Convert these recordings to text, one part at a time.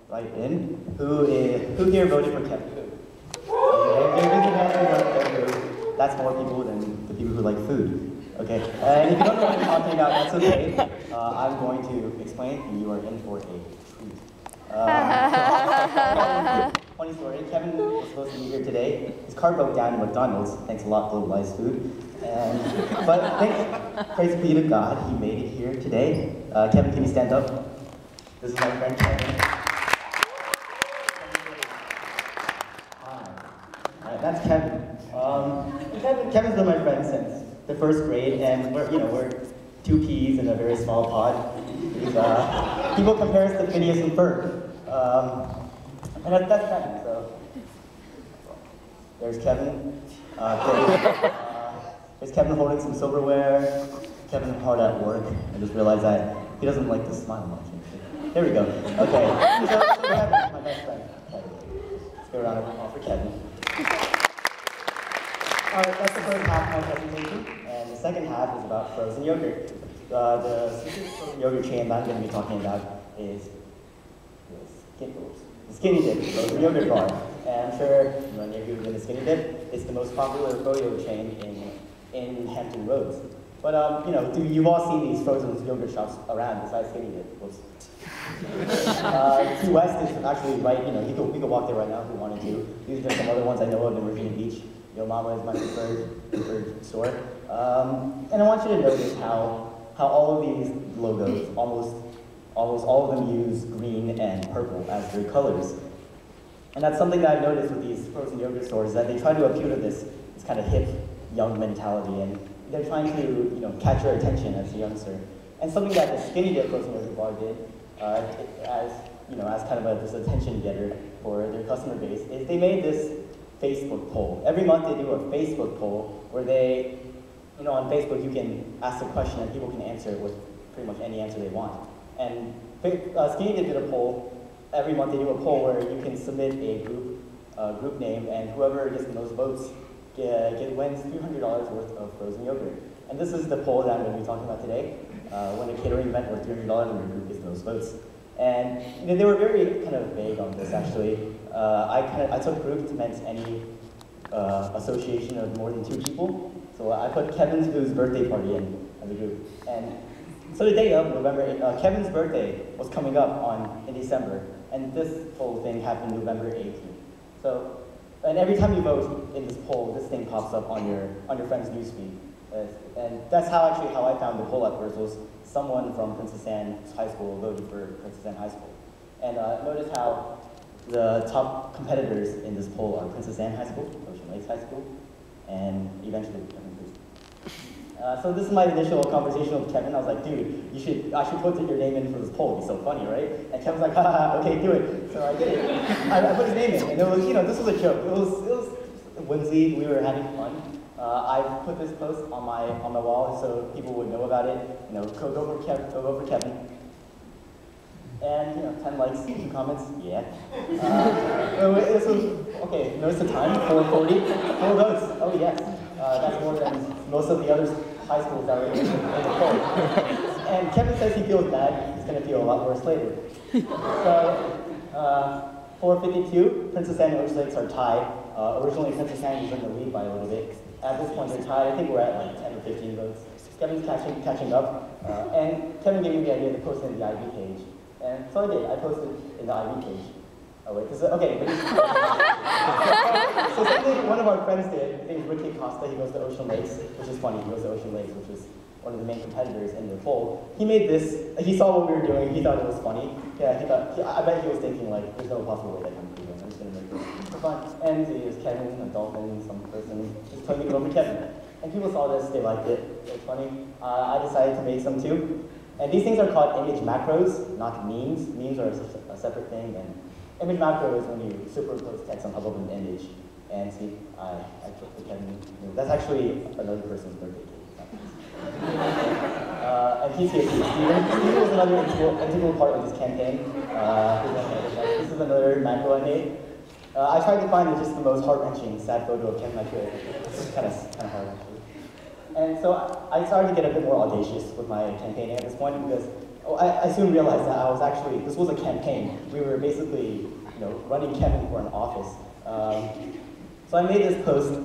right in. Who here voted for Kevin? That's more people than the people who like food. Okay, and if you don't know what I'm talking about, that's okay. I'm going to explain, and you are in for a treat. Funny story, Kevin was supposed to be here today. His car broke down in McDonald's. Thanks a lot, Globalized Food. But praise be to God, he made it here today. Kevin, can you stand up? This is my friend Kevin. Hi. That's Kevin. Kevin's been my friend since the first grade, and we're two peas in a very small pod. People compare us to Phineas and Ferb. And that's Kevin, so. There's Kevin. There's Kevin holding some silverware. Kevin hard at work. I just realized that he doesn't like to smile much. There we go. Okay. So Kevin, my best friend, Kevin. Let's go around and offer Kevin. Alright, that's the first half of my presentation. And the second half is about frozen yogurt. The secret frozen yogurt chain that I'm going to be talking about is the Skinny Dip frozen yogurt bar. And I'm sure many of you have been to Skinny Dip. It's the most popular froyo chain in Hampton Roads. But you've all seen these frozen yogurt shops around besides Skinny Dip. Whoops. Key West is actually right. We could walk there right now if we wanted to. These are just some other ones I know of in Virginia Beach. Yo Mama is my preferred store. And I want you to notice how all of these logos, almost all of them use green and purple as their colors. And that's something that I've noticed with these frozen yogurt stores, that they try to appeal to this kind of hip, young mentality, and they're trying to catch your attention as a youngster. And something that the Skinny Dip frozen yogurt bar did, as kind of this attention getter for their customer base, is they made this Facebook poll. Every month they do a Facebook poll where they, on Facebook you can ask a question and people can answer it with pretty much any answer they want. And Skinny Dip did a poll. Every month they do a poll where you can submit a group name, and whoever gets the most votes wins $300 worth of frozen yogurt. And this is the poll that I'm going to be talking about today. Win a catering event worth $300 when your group gets the most votes. And they were very kind of vague on this actually. I took group to meant any association of more than 2 people. So I put Kevin's whose birthday party in as a group. And so the day of November 8th, Kevin's birthday was coming up in December, and this whole thing happened November 18th. So, and every time you vote in this poll, this thing pops up on your friend's newsfeed. And that's how I found the poll at first. Was someone from Princess Anne High School voted for Princess Anne High School. And notice how the top competitors in this poll are Princess Anne High School, Ocean Lakes High School, and eventually Kevin Cruz. So this is my initial conversation with Kevin. I was like, dude, I should put your name in for this poll. It'd be so funny, right? And Kevin's like, haha, okay, do it. So I did it. I put his name in, and it was, this was a joke. It was whimsy. We were having fun. I put this post on my wall so people would know about it. Go vote for Kevin. And 10 likes, 2 comments, yeah. This was, okay, notice the time, 4:40, 4 votes, oh yes. That's more than most of the other high schools that were in the poll. And Kevin says he feels bad, he's gonna feel a lot worse later. So, 4:52, Princess Anne and Ocean Lakes are tied. Originally Princess Anne was in the lead by a little bit. At this point they're tied, I think we're at like 10 or 15 votes. Kevin's catching up, and Kevin gave me the idea to post it in the IB page. And so I did. I posted in the IB page. Oh wait, okay. So something one of our friends did, his name's Ricky Costa, he goes to Ocean Lakes, which is funny, he goes to Ocean Lakes, which is one of the main competitors in the poll. He made this, he saw what we were doing, he thought it was funny. Yeah, I bet he was thinking like, there's no possible way that I'm doing it, I'm just gonna make this for fun. And it was Kevin, a dolphin, some person, just telling me to vote for Kevin. And people saw this, they liked it, it was funny. I decided to make some too. And these things are called image macros, not memes. Memes are a separate thing, and image macro is when you superimpose text on top of an image. And see, I put the Kevin. That's actually another person's birthday cake. And he's here too. Steven was another integral part of this campaign. This is another macro I made. I tried to find just the most heart-wrenching, sad photo of Kevin I could. It's kind of hard, actually. And so I started to get a bit more audacious with my campaigning at this point because Oh, I soon realized that I was actually, this was a campaign. We were basically, running Kevin for an office. So I made this post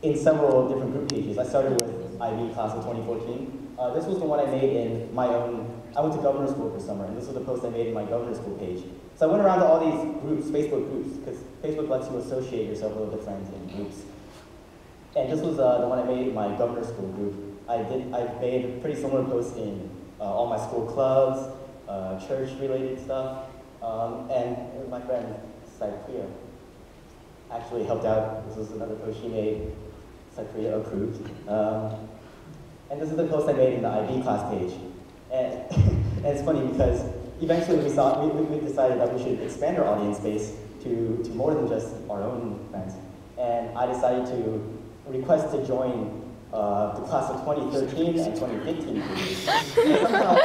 in several different group pages. I started with IB class of 2014. This was the one I made in my own, I went to governor school for summer, and this was the post I made in my governor school page. So I went around to all these groups, Facebook groups, because Facebook lets you associate yourself with other friends in groups. And this was the one I made in my governor school group. I made pretty similar posts in all my school clubs, church-related stuff, and my friend, Cypria, actually helped out. This was another post she made. Cypria approved. And this is the post I made in the IB class page. And, and it's funny because eventually we decided that we should expand our audience base to more than just our own friends. And I decided to request to join the class of 2013 and 2015 groups. And somehow I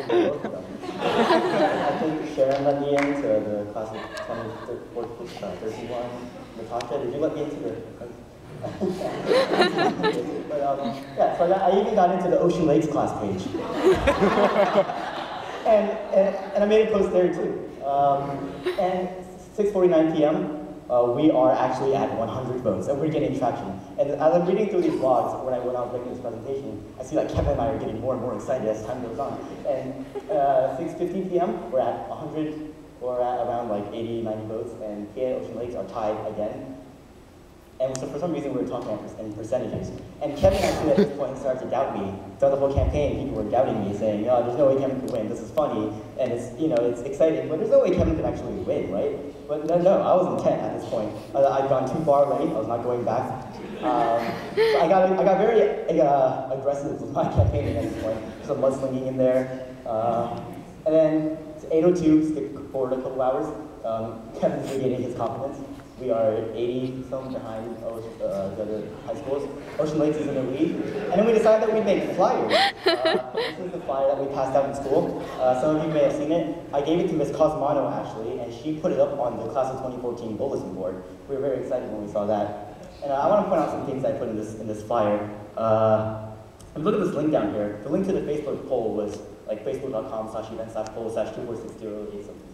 both of them. I think Sharon let me into the class of 2031. Natasha, did you let me into the... But yeah, so I even got into the Ocean Lakes class page. and I made a post there too. And 6:49 p.m., we are actually at 100 votes, and we're getting traction. And as I'm reading through these blogs, when I was making this presentation, I see that Kevin and I are getting more and more excited as time goes on. And 6:15 p.m., we're at 100, we're at around like 80, 90 votes, and PA and Ocean Lakes are tied again. And so for some reason we were talking in percentages. And Kevin actually at this point started to doubt me. Throughout the whole campaign, people were doubting me, saying, oh, there's no way Kevin could win, this is funny, and it's, it's exciting, but there's no way Kevin could actually win, right? But no, I was intent at this point. I'd gone too far already, I was not going back. So I got very aggressive with my campaigning at this point. There's some mudslinging in there. And then it's 8:02, skip forward a couple hours. Kevin's regaining his confidence. We are 80-some behind the other high schools. Ocean Lakes is in the lead. And then we decided that we'd make flyers. This is the flyer that we passed out in school. Some of you may have seen it. I gave it to Ms. Cosmano, actually, and she put it up on the class of 2014 bulletin board. We were very excited when we saw that. And I want to point out some things I put in this flyer. Look at this link down here. The link to the Facebook poll was like facebook.com/event/poll/24608 something.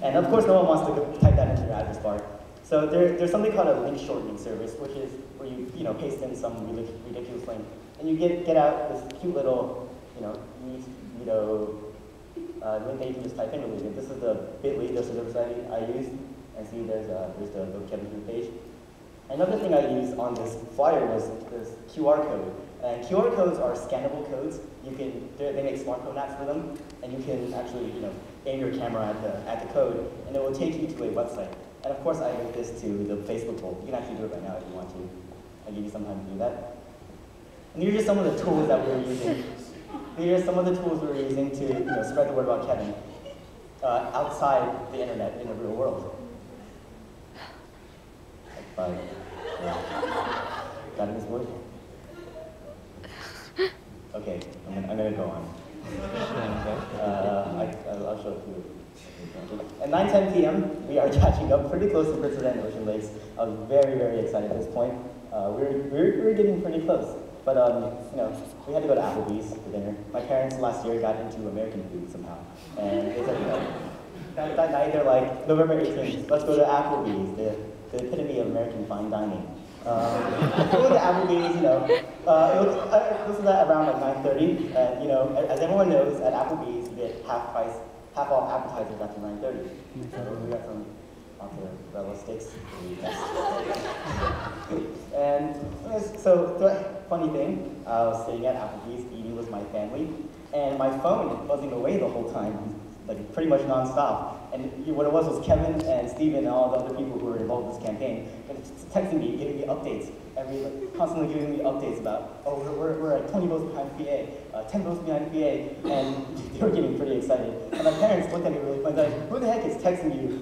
And of course, no one wants to type that into your address bar. So there's something called a link shortening service, which is where you paste in some ridiculous link, and you get out this cute little link that you can just type in really good. This is the bit.ly, the service I used, and see there's the Kevin group page. Another thing I used on this flyer was this QR code. And QR codes are scannable codes. They make smartphone apps for them, and you can actually aim your camera at the code, and it will take you to a website. And of course, I linked this to the Facebook poll. You can actually do it right now if you want to. I'll give you some time to do that. And these are just some of the tools that we're using. These are some of the tools we're using to spread the word about Kevin outside the internet in the real world. Got it, Ms. Wood? Okay, I'm gonna go on. I'll show it to you. At 9:10 p.m., we are catching up pretty close to Princeton and Ocean Lakes. I was very, very excited at this point. We were getting pretty close, but we had to go to Applebee's for dinner. My parents last year got into American food somehow, and they said, that night they're like, November 18th, let's go to Applebee's, the epitome of American fine dining. We went to Applebee's, this was at around like 9:30, and as everyone knows, at Applebee's you get half off appetizers after 9:30. So we got some mozzarella sticks. And so, funny thing, I was sitting at Applebee's eating with my family, and my phone was buzzing away the whole time, like pretty much nonstop. And what it was Kevin and Steven and all the other people who were involved in this campaign texting me, giving me updates, constantly giving me updates about, oh, we're at 20 votes behind PA, 10 votes behind PA, and they were getting pretty excited. And my parents looked at me really funny, like, who the heck is texting you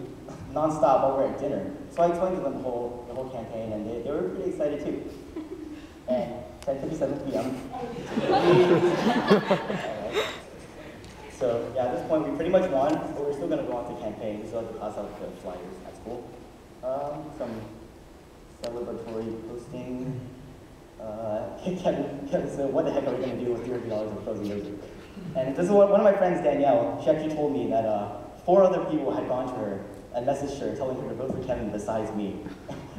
nonstop while we're at dinner? So I explained to them the whole campaign, and they were pretty excited too. And 10:57 p.m. So yeah, at this point we pretty much won, but we're still going to go on to campaign. We still have to pass out the flyers at school. Some celebratory posting. Kevin said, what the heck are we going to do with $30 in frozen yogurt? And this is one of my friends, Danielle, she actually told me that 4 other people had gone to her and messaged her telling her to vote for Kevin besides me.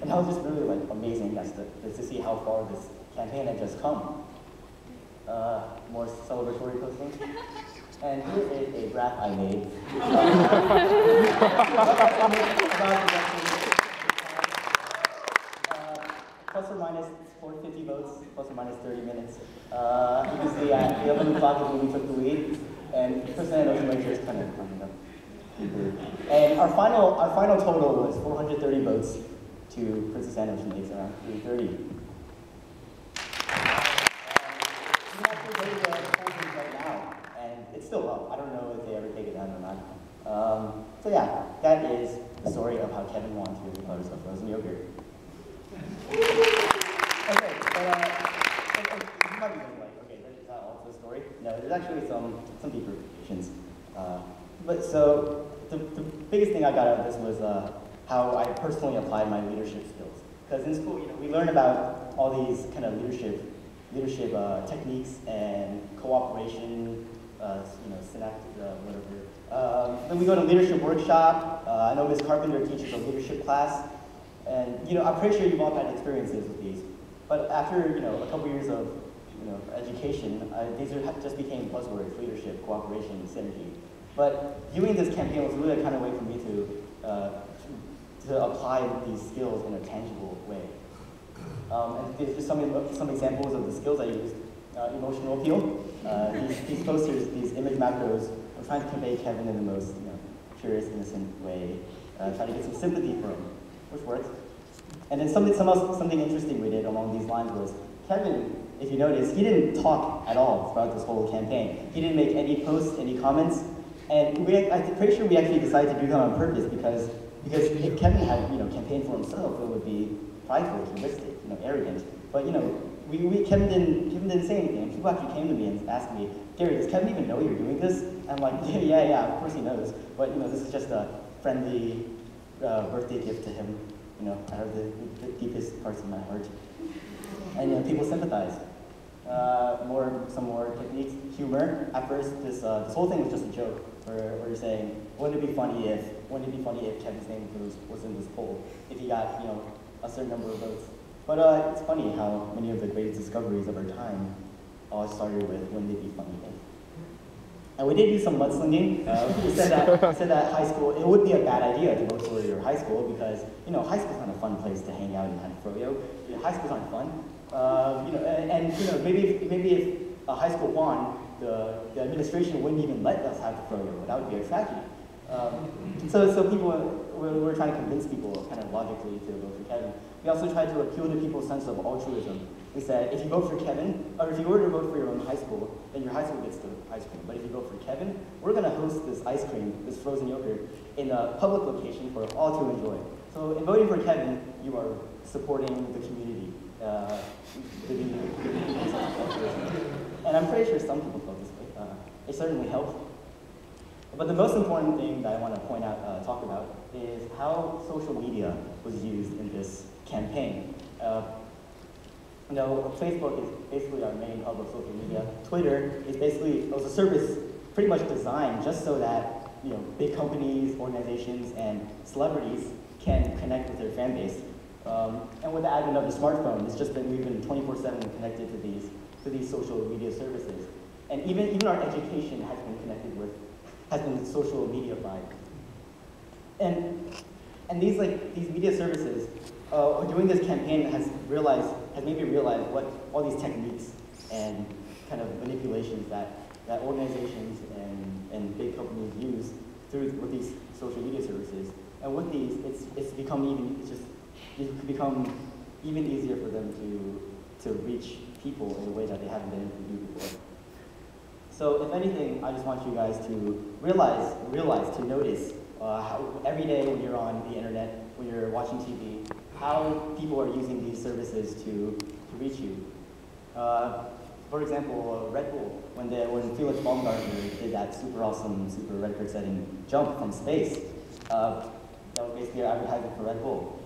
And that was just really like amazing to see how far this campaign had just come. More celebratory posting. And here is a graph I made. Plus or minus 450 votes, plus or minus 30 minutes. You can see at the 11 o'clock is when we took the lead, and percent ocean wager is kind of coming up. And our final total was 430 votes to Princess Anne Ocean Lakes, around 330. Right now, and it's still up. I don't know if they ever take it down or not. So yeah, that is the story of how Kevin won 2 colors of frozen yogurt. Okay, but you might be like, okay, is that all the story? No, there's actually some deeper implications. But so the biggest thing I got out of this was how I personally applied my leadership skills. Because in school, we learn about all these kind of leadership techniques and cooperation, synaptic, whatever. Then we go to leadership workshop. I know Ms. Carpenter teaches a leadership class. And I'm pretty sure you've all had experiences with these. But after a couple years of education, these just became buzzwords: leadership, cooperation, synergy. But doing this campaign was really a kind of way for me to apply these skills in a tangible way. And there's just some examples of the skills I used. Emotional appeal. These posters, these image macros, I'm trying to convey Kevin in the most curious, innocent way. Try to get some sympathy for him, which worked. And then something interesting we did along these lines was, Kevin, if you notice, he didn't talk at all throughout this whole campaign. He didn't make any posts, any comments, and I'm pretty sure we actually decided to do that on purpose because if Kevin had campaigned for himself, it would be prideful, hubristic, arrogant. But Kevin didn't say anything. People actually came to me and asked me, Gary, does Kevin even know you're doing this? And I'm like, yeah, of course he knows. But this is just a friendly birthday gift to him. Out of the deepest parts of my heart. And people sympathize. Some more techniques, humor. At first, this whole thing was just a joke, where you're saying, wouldn't it be funny if Kevin's name was in this poll, if he got a certain number of votes. But it's funny how many of the greatest discoveries of our time all started with, wouldn't it be funny if. And we did do some mudslinging. We said that high school, it would be a bad idea to vote for your high school because, high school's not a fun place to hang out and kind of froyo. High schools aren't fun. Maybe if a high school won, the administration wouldn't even let us have the froyo. That would be a tragedy. So we're trying to convince people kind of logically to vote for Kevin. We also tried to appeal to people's sense of altruism. We said, if you vote for Kevin, or if you were to vote for your own high school, then your high school gets the ice cream. But if you vote for Kevin, we're going to host this ice cream, this frozen yogurt, in a public location for all to enjoy. So in voting for Kevin, you are supporting the community. And I'm pretty sure some people felt this way. It certainly helped. But the most important thing that I want to talk about, is how social media was used in this campaign. Facebook is basically our main hub of social media. Twitter was a service pretty much designed just so that big companies, organizations, and celebrities can connect with their fan base. And with the advent of the smartphone, it's just that we've been 24/7 connected to these social media services. And even our education has been social mediafied. And these media services, doing this campaign has made me realize what all these techniques and kind of manipulations that organizations and big companies use with these social media services. And with these, it's become even easier for them to reach people in a way that they haven't been able to do before. So if anything, I just want you guys to to notice how every day when you're on the internet, when you're watching TV, how people are using these services to reach you. For example, Red Bull, when Felix Baumgartner did that super awesome, super record-setting jump from space, that was basically an advertisement for Red Bull.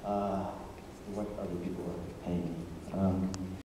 What other people are paying me?